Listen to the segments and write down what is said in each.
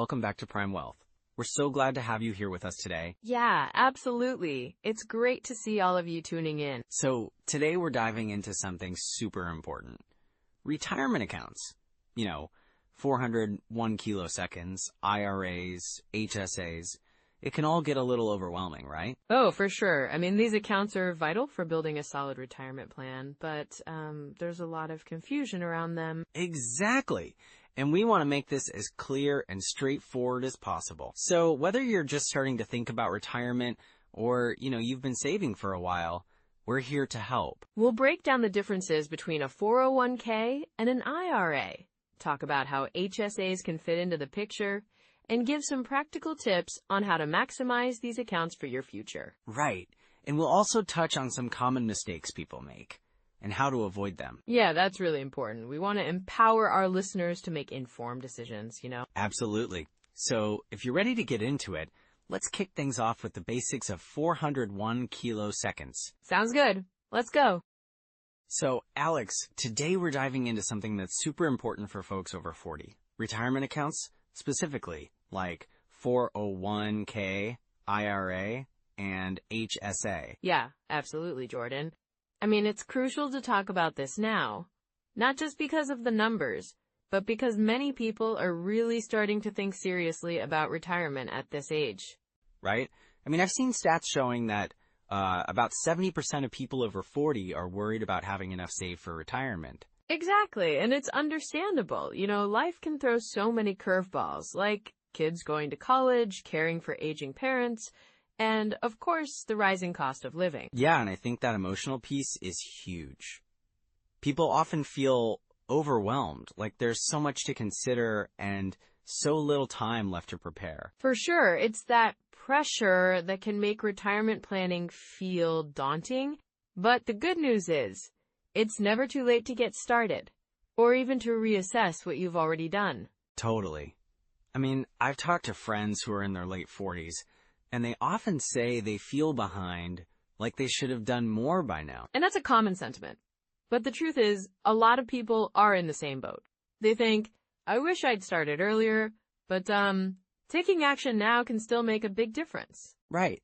welcome back to Prime Wealth. We're so glad to have you here with us today. Yeah, absolutely. It's great to see all of you tuning in. So today we're diving into something super important. Retirement accounts. 401 kiloseconds, IRAs, HSAs. It can all get a little overwhelming, right? Oh, for sure. I mean, these accounts are vital for building a solid retirement plan, but there's a lot of confusion around them. Exactly. And we want to make this as clear and straightforward as possible. So whether you're just starting to think about retirement or, you've been saving for a while, we're here to help. We'll break down the differences between a 401k and an IRA, talk about how HSAs can fit into the picture, and give some practical tips on how to maximize these accounts for your future. Right. And we'll also touch on some common mistakes people make and how to avoid them. Yeah, that's really important. We want to empower our listeners to make informed decisions, Absolutely. So if you're ready to get into it, let's kick things off with the basics of 401 kiloseconds. Sounds good. Let's go. So, Alex, today we're diving into something that's super important for folks over 40. Retirement accounts, specifically, like 401k, IRA, and HSA. Yeah, absolutely, Jordan. I mean, it's crucial to talk about this now, not just because of the numbers, but because many people are really starting to think seriously about retirement at this age. Right? I mean, I've seen stats showing that about 70% of people over 40 are worried about having enough saved for retirement. Exactly, and it's understandable. Life can throw so many curveballs, like kids going to college, caring for aging parents, and, of course, the rising cost of living. Yeah, and I think that emotional piece is huge. People often feel overwhelmed, like there's so much to consider and so little time left to prepare. For sure, it's that pressure that can make retirement planning feel daunting, but the good news is, it's never too late to get started, or even to reassess what you've already done. Totally. I mean, I've talked to friends who are in their late 40s, and they often say they feel behind, like they should have done more by now. And that's a common sentiment. But the truth is, a lot of people are in the same boat. They think, I wish I'd started earlier, but taking action now can still make a big difference. Right.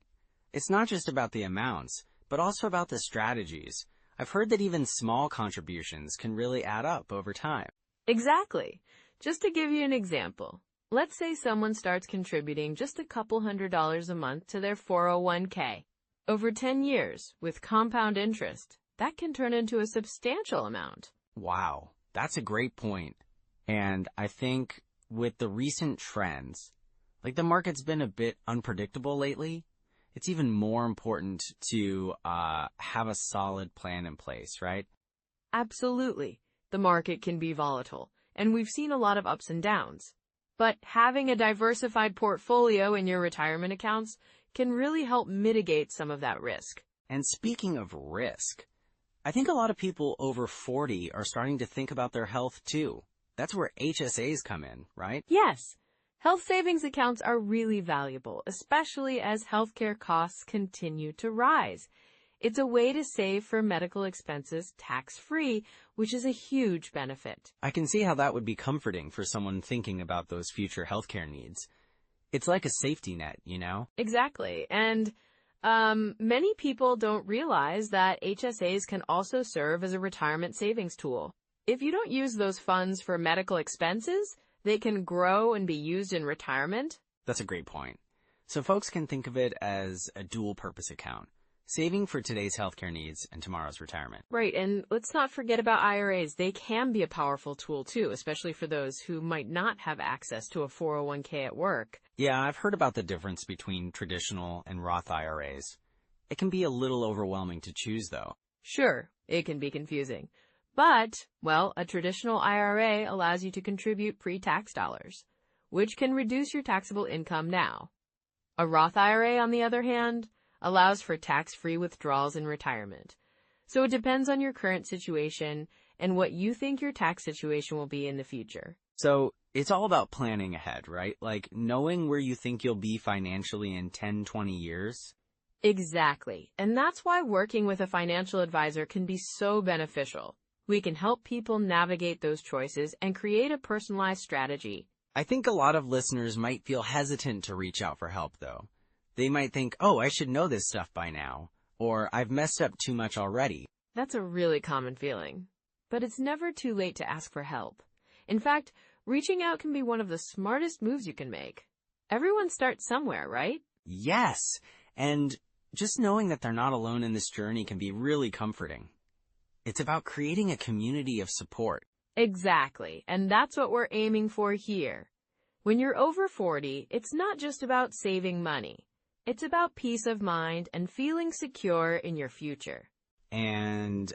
It's not just about the amounts, but also about the strategies. I've heard that even small contributions can really add up over time. Exactly. Just to give you an example, let's say someone starts contributing just a couple $100s a month to their 401k. Over 10 years, with compound interest, that can turn into a substantial amount. Wow, that's a great point. And I think with the recent trends, like the market's been a bit unpredictable lately, it's even more important to have a solid plan in place, right? Absolutely. The market can be volatile, and we've seen a lot of ups and downs. But having a diversified portfolio in your retirement accounts can really help mitigate some of that risk. And speaking of risk, I think a lot of people over 40 are starting to think about their health too. That's where HSAs come in, right? Yes. Health savings accounts are really valuable, especially as healthcare costs continue to rise. It's a way to save for medical expenses tax-free, which is a huge benefit. I can see how that would be comforting for someone thinking about those future healthcare needs. It's like a safety net, Exactly. And many people don't realize that HSAs can also serve as a retirement savings tool. If you don't use those funds for medical expenses, they can grow and be used in retirement. That's a great point. So folks can think of it as a dual-purpose account, saving for today's healthcare needs and tomorrow's retirement. Right, and let's not forget about IRAs. They can be a powerful tool too, especially for those who might not have access to a 401k at work. Yeah, I've heard about the difference between traditional and Roth IRAs. It can be a little overwhelming to choose, though. Sure, it can be confusing. But, well, a traditional IRA allows you to contribute pre-tax dollars, which can reduce your taxable income now. A Roth IRA, on the other hand, allows for tax-free withdrawals in retirement. So it depends on your current situation and what you think your tax situation will be in the future. So it's all about planning ahead, right? Like knowing where you think you'll be financially in 10, 20 years. Exactly. And that's why working with a financial advisor can be so beneficial. We can help people navigate those choices and create a personalized strategy I think a lot of listeners might feel hesitant to reach out for help, though. They might think, oh, I should know this stuff by now, or I've messed up too much already. That's a really common feeling. But it's never too late to ask for help. In fact, reaching out can be one of the smartest moves you can make. Everyone starts somewhere, right? Yes, and just knowing that they're not alone in this journey can be really comforting. It's about creating a community of support. Exactly, and that's what we're aiming for here. When you're over 40, it's not just about saving money. It's about peace of mind and feeling secure in your future. And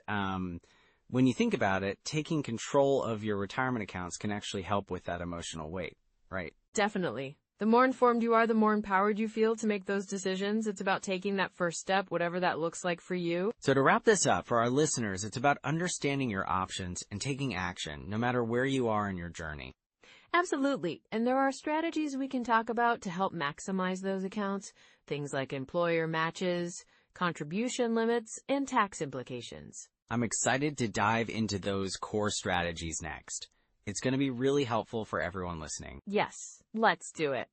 when you think about it, taking control of your retirement accounts can actually help with that emotional weight, right? Definitely. The more informed you are, the more empowered you feel to make those decisions. It's about taking that first step, whatever that looks like for you. So to wrap this up, for our listeners, it's about understanding your options and taking action, no matter where you are in your journey. Absolutely. And there are strategies we can talk about to help maximize those accounts. Things like employer matches, contribution limits, and tax implications. I'm excited to dive into those core strategies next. It's going to be really helpful for everyone listening. Yes, let's do it.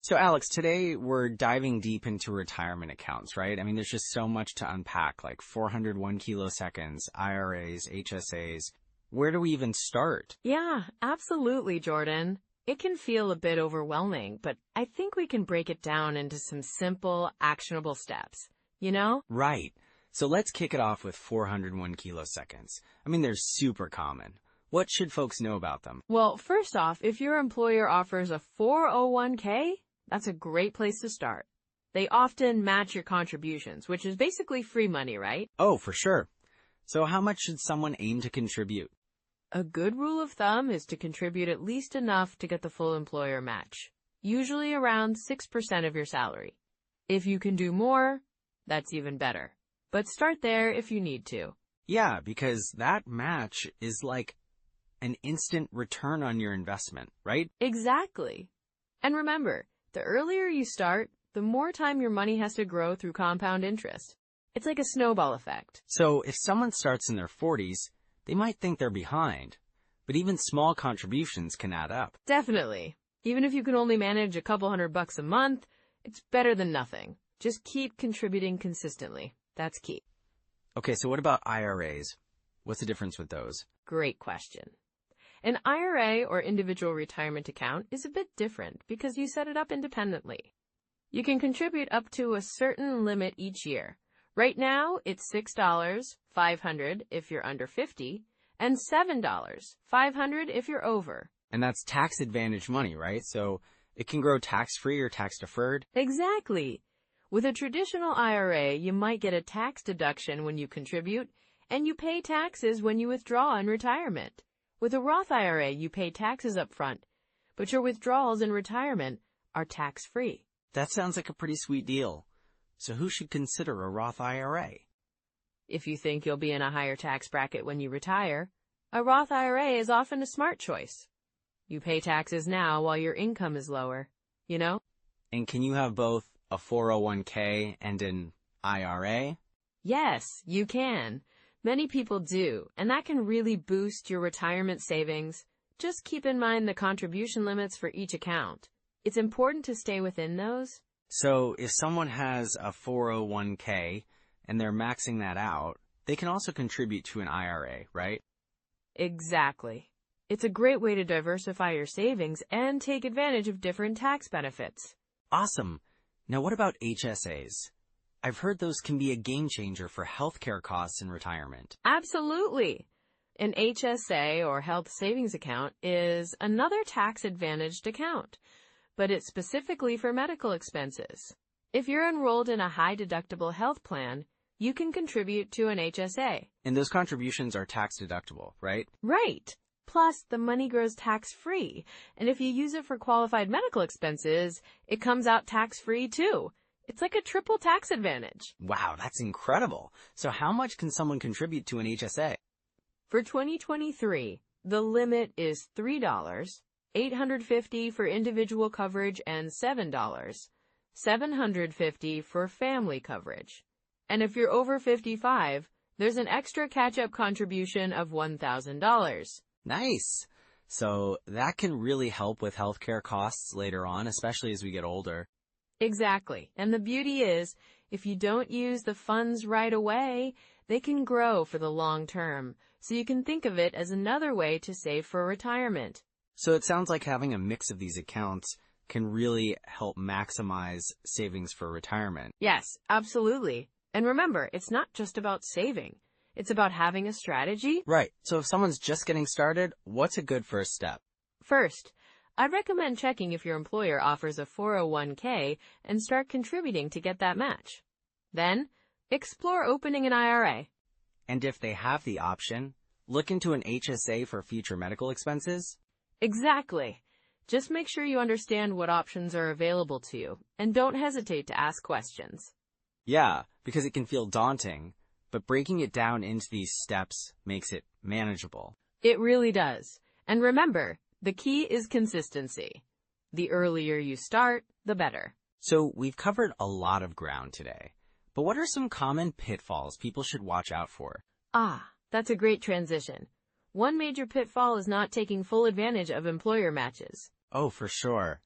So Alex, today we're diving deep into retirement accounts, right? I mean, there's just so much to unpack, like 401 kiloseconds, IRAs, HSAs. Where do we even start? Yeah, absolutely, Jordan. It can feel a bit overwhelming, but I think we can break it down into some simple, actionable steps, you know? Right. So let's kick it off with 401 kiloseconds. I mean, they're super common. What should folks know about them? Well, first off, if your employer offers a 401k, that's a great place to start. They often match your contributions, which is basically free money, right? Oh, for sure. So how much should someone aim to contribute? A good rule of thumb is to contribute at least enough to get the full employer match, usually around 6% of your salary. If you can do more, that's even better. But start there if you need to. Yeah, because that match is like an instant return on your investment, right? Exactly. And remember, the earlier you start, the more time your money has to grow through compound interest. It's like a snowball effect. So if someone starts in their 40s, they might think they're behind, but even small contributions can add up. Definitely. Even if you can only manage a couple $100 a month, it's better than nothing. Just keep contributing consistently. That's key. Okay, so what about IRAs? What's the difference with those? Great question. An IRA, or individual retirement account, is a bit different because you set it up independently. You can contribute up to a certain limit each year. Right now, it's $6, $500 if you're under 50, and $7, $500 if you're over. And that's tax advantage money, right? So it can grow tax-free or tax-deferred? Exactly. With a traditional IRA, you might get a tax deduction when you contribute, and you pay taxes when you withdraw in retirement. With a Roth IRA, you pay taxes up front, but your withdrawals in retirement are tax-free. That sounds like a pretty sweet deal. So who should consider a Roth IRA? If you think you'll be in a higher tax bracket when you retire, a Roth IRA is often a smart choice. You pay taxes now while your income is lower, you know? And can you have both a 401k and an IRA? Yes, you can. Many people do, and that can really boost your retirement savings. Just keep in mind the contribution limits for each account. It's important to stay within those. So if someone has a 401k and they're maxing that out, they can also contribute to an IRA, right? Exactly. It's a great way to diversify your savings and take advantage of different tax benefits. Awesome. Now what about HSAs? I've heard those can be a game changer for healthcare costs in retirement. Absolutely. An HSA, or health savings account, is another tax-advantaged account, but it's specifically for medical expenses. If you're enrolled in a high-deductible health plan, you can contribute to an HSA. And those contributions are tax-deductible, right? Right. Plus, the money grows tax-free, and if you use it for qualified medical expenses, it comes out tax-free too. It's like a triple tax advantage. Wow, that's incredible. So how much can someone contribute to an HSA? For 2023, the limit is $3, $850 for individual coverage, and $7, $750 for family coverage. And if you're over 55, there's an extra catch-up contribution of $1,000. Nice. So that can really help with healthcare costs later on, especially as we get older. Exactly. And the beauty is, if you don't use the funds right away, they can grow for the long term. So you can think of it as another way to save for retirement. So it sounds like having a mix of these accounts can really help maximize savings for retirement. Yes, absolutely. And remember, it's not just about saving. It's about having a strategy. Right. So if someone's just getting started, what's a good first step? First, I'd recommend checking if your employer offers a 401k and start contributing to get that match. Then, explore opening an IRA. And if they have the option, look into an HSA for future medical expenses. Exactly. Just make sure you understand what options are available to you, and don't hesitate to ask questions. Yeah, because it can feel daunting, but breaking it down into these steps makes it manageable. It really does. And remember, the key is consistency. The earlier you start, the better. So we've covered a lot of ground today, but what are some common pitfalls people should watch out for? That's a great transition. One major pitfall is not taking full advantage of employer matches. Oh, for sure.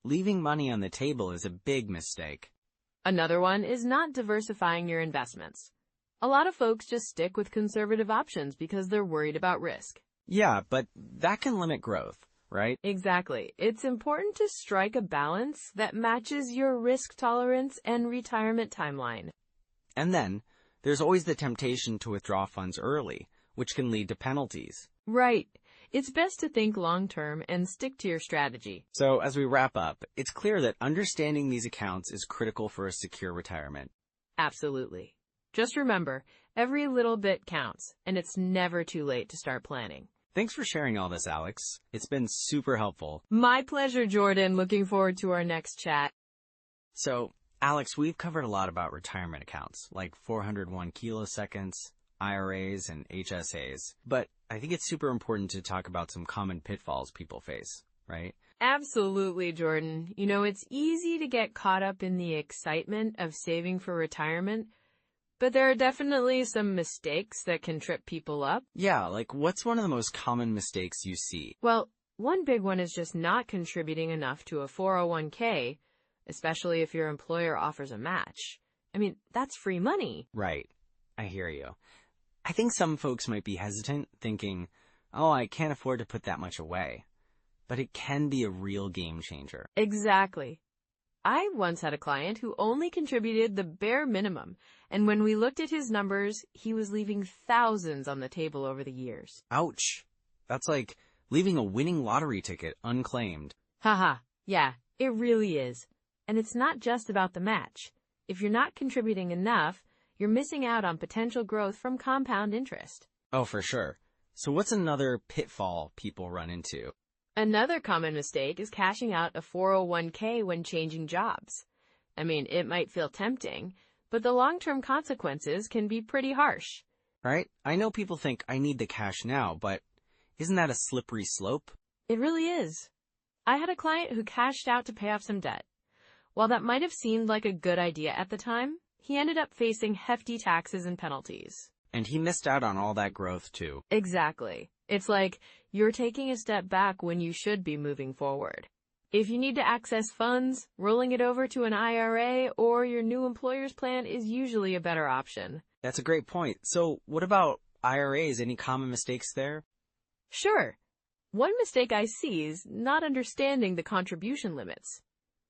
Leaving money on the table is a big mistake. Another one is not diversifying your investments. A lot of folks just stick with conservative options because they're worried about risk. Yeah, but that can limit growth, right? Exactly. It's important to strike a balance that matches your risk tolerance and retirement timeline. And then, there's always the temptation to withdraw funds early, which can lead to penalties. Right. It's best to think long-term and stick to your strategy. So as we wrap up, it's clear that understanding these accounts is critical for a secure retirement. Absolutely. Just remember, every little bit counts, and it's never too late to start planning. Thanks for sharing all this, Alex. It's been super helpful. My pleasure, Jordan. Looking forward to our next chat. So, Alex, we've covered a lot about retirement accounts, like 401 kiloseconds, IRAs, and HSAs. But I think it's super important to talk about some common pitfalls people face, right? Absolutely, Jordan. You know, it's easy to get caught up in the excitement of saving for retirement, but there are definitely some mistakes that can trip people up. Yeah, like what's one of the most common mistakes you see? Well, one big one is just not contributing enough to a 401k, especially if your employer offers a match. I mean, that's free money. Right. I hear you. I think some folks might be hesitant, thinking, oh, I can't afford to put that much away. But it can be a real game changer. Exactly. I once had a client who only contributed the bare minimum, and when we looked at his numbers, he was leaving thousands on the table over the years. Ouch. That's like leaving a winning lottery ticket unclaimed. Haha, yeah, it really is. And it's not just about the match. If you're not contributing enough, you're missing out on potential growth from compound interest. Oh, for sure. So what's another pitfall people run into? Another common mistake is cashing out a 401k when changing jobs. I mean, it might feel tempting, but the long-term consequences can be pretty harsh. Right? I know people think I need the cash now, but isn't that a slippery slope? It really is. I had a client who cashed out to pay off some debt. While that might have seemed like a good idea at the time, he ended up facing hefty taxes and penalties. And he missed out on all that growth too. Exactly. It's like you're taking a step back when you should be moving forward. If you need to access funds, rolling it over to an IRA or your new employer's plan is usually a better option. That's a great point. So what about IRAs? Any common mistakes there? Sure. One mistake I see is not understanding the contribution limits.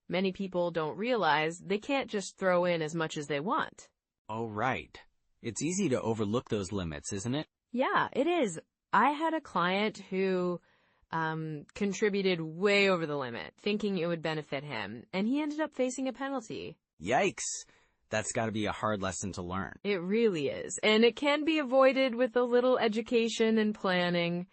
Many people don't realize they can't just throw in as much as they want. Oh, right. It's easy to overlook those limits, isn't it? Yeah, it is. I had a client who contributed way over the limit, thinking it would benefit him, and he ended up facing a penalty. Yikes. That's got to be a hard lesson to learn. It really is, and it can be avoided with a little education and planning.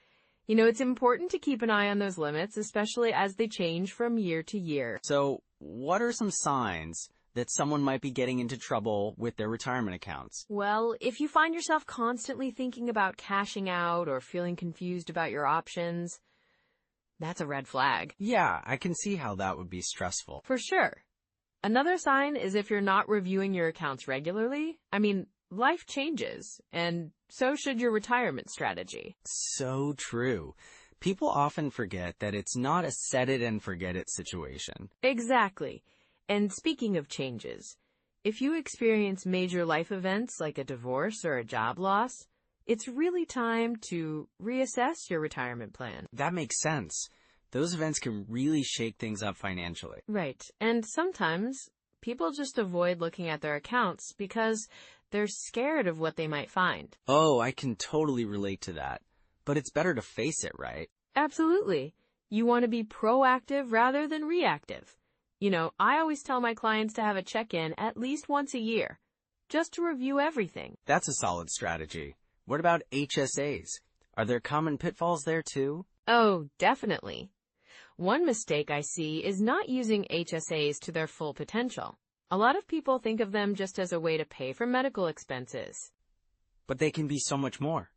You know, it's important to keep an eye on those limits, especially as they change from year to year. So, what are some signs that someone might be getting into trouble with their retirement accounts? Well, if you find yourself constantly thinking about cashing out or feeling confused about your options, that's a red flag. Yeah, I can see how that would be stressful. For sure. Another sign is if you're not reviewing your accounts regularly. I mean, life changes, and so should your retirement strategy. So true. People often forget that it's not a set it and forget it situation. Exactly. And speaking of changes, if you experience major life events like a divorce or a job loss, it's really time to reassess your retirement plan. That makes sense. Those events can really shake things up financially. Right. And sometimes people just avoid looking at their accounts because they're scared of what they might find. Oh, I can totally relate to that. But it's better to face it, right? Absolutely. You want to be proactive rather than reactive. I always tell my clients to have a check-in at least once a year, just to review everything. That's a solid strategy. What about HSAs? Are there common pitfalls there too? Oh, definitely. One mistake I see is not using HSAs to their full potential. A lot of people think of them just as a way to pay for medical expenses. But they can be so much more,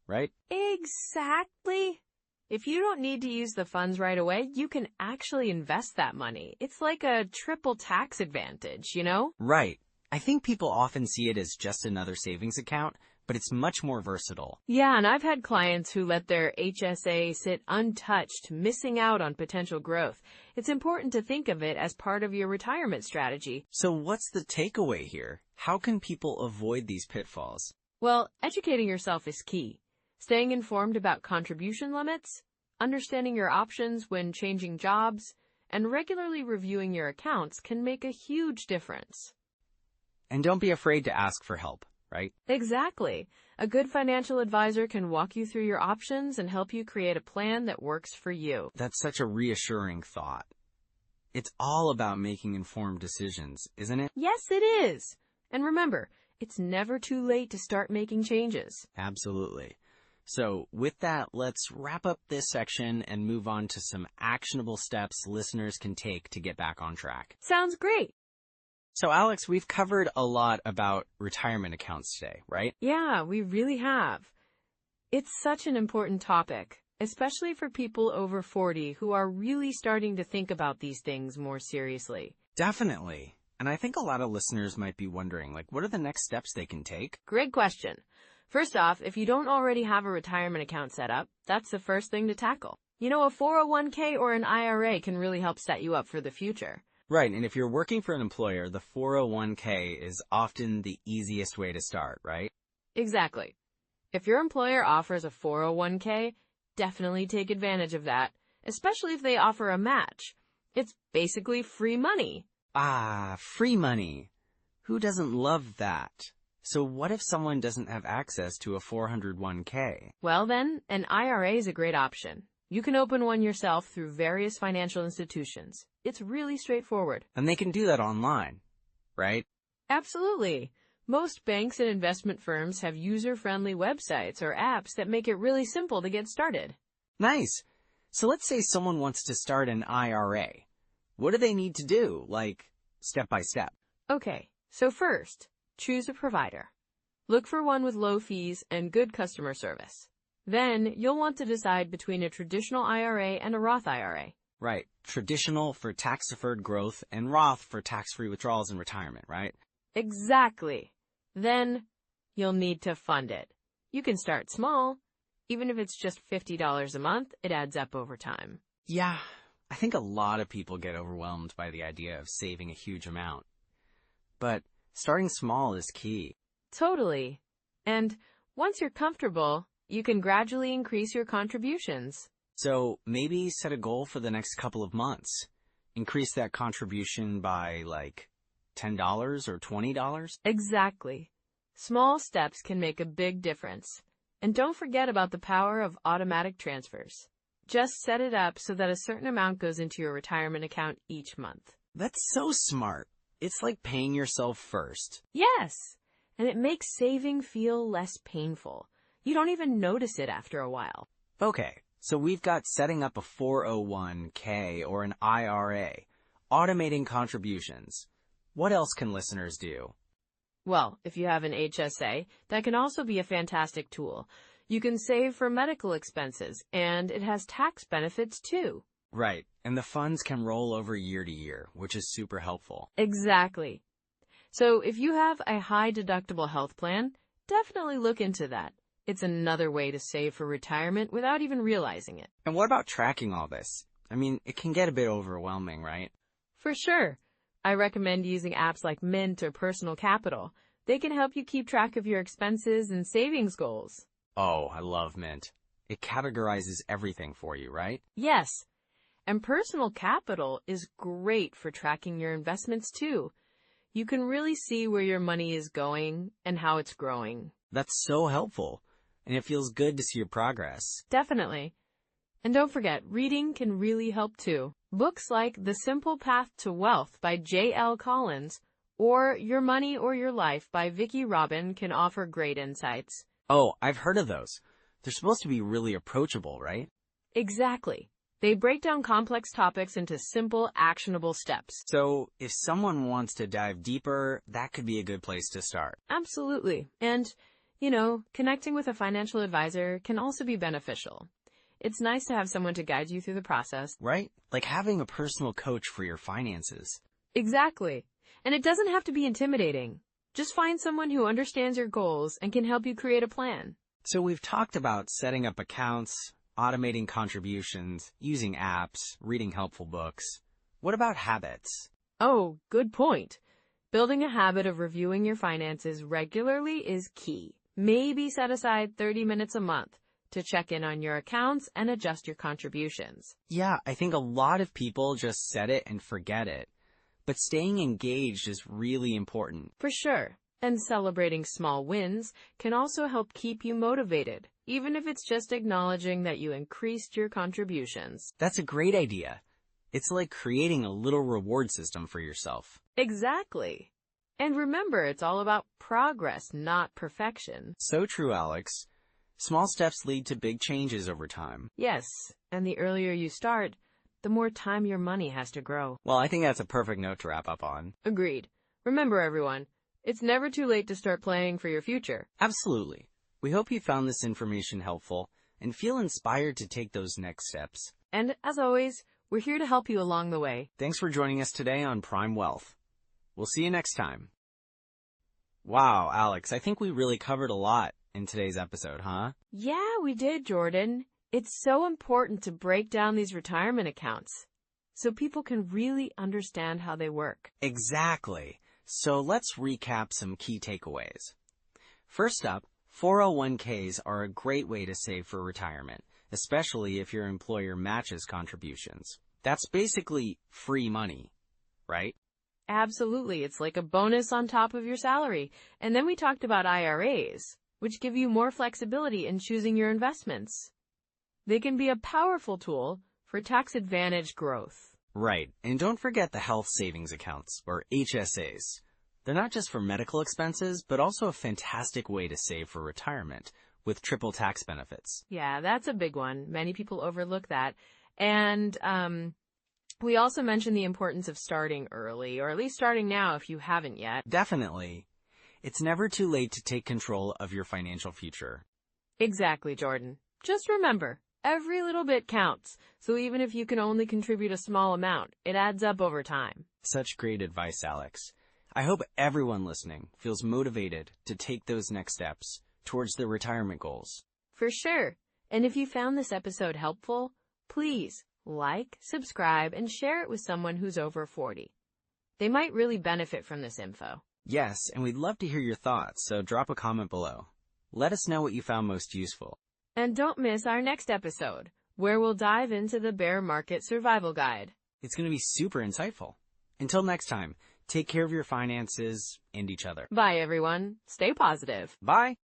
right? Exactly. If you don't need to use the funds right away, you can actually invest that money. It's like a triple tax advantage, Right. I think people often see it as just another savings account, but it's much more versatile. Yeah, and I've had clients who let their HSA sit untouched, missing out on potential growth. It's important to think of it as part of your retirement strategy. So what's the takeaway here? How can people avoid these pitfalls? Well, educating yourself is key. Staying informed about contribution limits, understanding your options when changing jobs, and regularly reviewing your accounts can make a huge difference. And don't be afraid to ask for help, right? Exactly. A good financial advisor can walk you through your options and help you create a plan that works for you. That's such a reassuring thought. It's all about making informed decisions, isn't it? Yes, it is. And remember, it's never too late to start making changes. Absolutely. So with that, let's wrap up this section and move on to some actionable steps listeners can take to get back on track. Sounds great. So Alex, we've covered a lot about retirement accounts today, right? Yeah, we really have. It's such an important topic, especially for people over 40 who are really starting to think about these things more seriously. Definitely. And I think a lot of listeners might be wondering, what are the next steps they can take? Great question. First off, if you don't already have a retirement account set up, that's the first thing to tackle. A 401k or an IRA can really help set you up for the future. Right, and if you're working for an employer, the 401k is often the easiest way to start, right? Exactly. If your employer offers a 401k, definitely take advantage of that, especially if they offer a match. It's basically free money. Ah, free money. Who doesn't love that? So what if someone doesn't have access to a 401k? Well then, an IRA is a great option. You can open one yourself through various financial institutions. It's really straightforward. And they can do that online, right? Absolutely. Most banks and investment firms have user-friendly websites or apps that make it really simple to get started. Nice. So let's say someone wants to start an IRA. What do they need to do, step by step? Okay, so first, choose a provider. Look for one with low fees and good customer service. Then, you'll want to decide between a traditional IRA and a Roth IRA. Right. Traditional for tax-deferred growth and Roth for tax-free withdrawals in retirement, right? Exactly. Then, you'll need to fund it. You can start small. Even if it's just $50 a month, it adds up over time. Yeah, I think a lot of people get overwhelmed by the idea of saving a huge amount. But starting small is key. Totally. And once you're comfortable, you can gradually increase your contributions. So maybe set a goal for the next couple of months. Increase that contribution by $10 or $20. Exactly. Small steps can make a big difference. And don't forget about the power of automatic transfers. Just set it up so that a certain amount goes into your retirement account each month. That's so smart. It's like paying yourself first. Yes, and it makes saving feel less painful. You don't even notice it after a while. Okay, so we've got setting up a 401k or an IRA, automating contributions. What else can listeners do? Well, if you have an HSA, that can also be a fantastic tool. You can save for medical expenses, and it has tax benefits too. Right, and the funds can roll over year to year, which is super helpful. Exactly. So if you have a high deductible health plan, definitely look into that. It's another way to save for retirement without even realizing it. And what about tracking all this? I mean, it can get a bit overwhelming, right? For sure. I recommend using apps like Mint or Personal Capital. They can help you keep track of your expenses and savings goals. Oh, I love Mint. It categorizes everything for you, right? Yes. And Personal Capital is great for tracking your investments too. You can really see where your money is going and how it's growing. That's so helpful. And it feels good to see your progress. Definitely. And don't forget, reading can really help too. Books like The Simple Path to Wealth by J.L. Collins or Your Money or Your Life by Vicki Robin can offer great insights. Oh, I've heard of those. They're supposed to be really approachable, right? Exactly. They break down complex topics into simple, actionable steps. So if someone wants to dive deeper, that could be a good place to start. Absolutely. And, connecting with a financial advisor can also be beneficial. It's nice to have someone to guide you through the process. Right? Like having a personal coach for your finances. Exactly. And it doesn't have to be intimidating. Just find someone who understands your goals and can help you create a plan. So we've talked about setting up accounts, automating contributions, using apps, reading helpful books. What about habits? Oh, good point. Building a habit of reviewing your finances regularly is key. Maybe set aside 30 minutes a month to check in on your accounts and adjust your contributions. Yeah, I think a lot of people just set it and forget it. But staying engaged is really important. For sure. And celebrating small wins can also help keep you motivated, even if it's just acknowledging that you increased your contributions. That's a great idea. It's like creating a little reward system for yourself. Exactly. And remember, it's all about progress, not perfection. So true, Alex. Small steps lead to big changes over time. Yes, and the earlier you start, the more time your money has to grow. Well, I think that's a perfect note to wrap up on. Agreed. Remember, everyone, it's never too late to start planning for your future. Absolutely. We hope you found this information helpful and feel inspired to take those next steps. And as always, we're here to help you along the way. Thanks for joining us today on Prime Wealth. We'll see you next time. Wow, Alex, I think we really covered a lot in today's episode, huh? Yeah, we did, Jordan. It's so important to break down these retirement accounts so people can really understand how they work. Exactly. So let's recap some key takeaways. First up, 401ks are a great way to save for retirement, especially if your employer matches contributions. That's basically free money, right? Absolutely. It's like a bonus on top of your salary. And then we talked about IRAs, which give you more flexibility in choosing your investments. They can be a powerful tool for tax-advantaged growth. Right. And don't forget the health savings accounts, or HSAs. They're not just for medical expenses, but also a fantastic way to save for retirement with triple tax benefits. Yeah, that's a big one. Many people overlook that. And we also mentioned the importance of starting early, or at least starting now if you haven't yet. Definitely. It's never too late to take control of your financial future. Exactly, Jordan. Just remember, every little bit counts. So even if you can only contribute a small amount, it adds up over time. Such great advice, Alex. I hope everyone listening feels motivated to take those next steps towards their retirement goals. For sure. And if you found this episode helpful, please like, subscribe, and share it with someone who's over 40. They might really benefit from this info. Yes, and we'd love to hear your thoughts, so drop a comment below. Let us know what you found most useful. And don't miss our next episode, where we'll dive into the bear market survival guide. It's going to be super insightful. Until next time, take care of your finances and each other. Bye, everyone. Stay positive. Bye.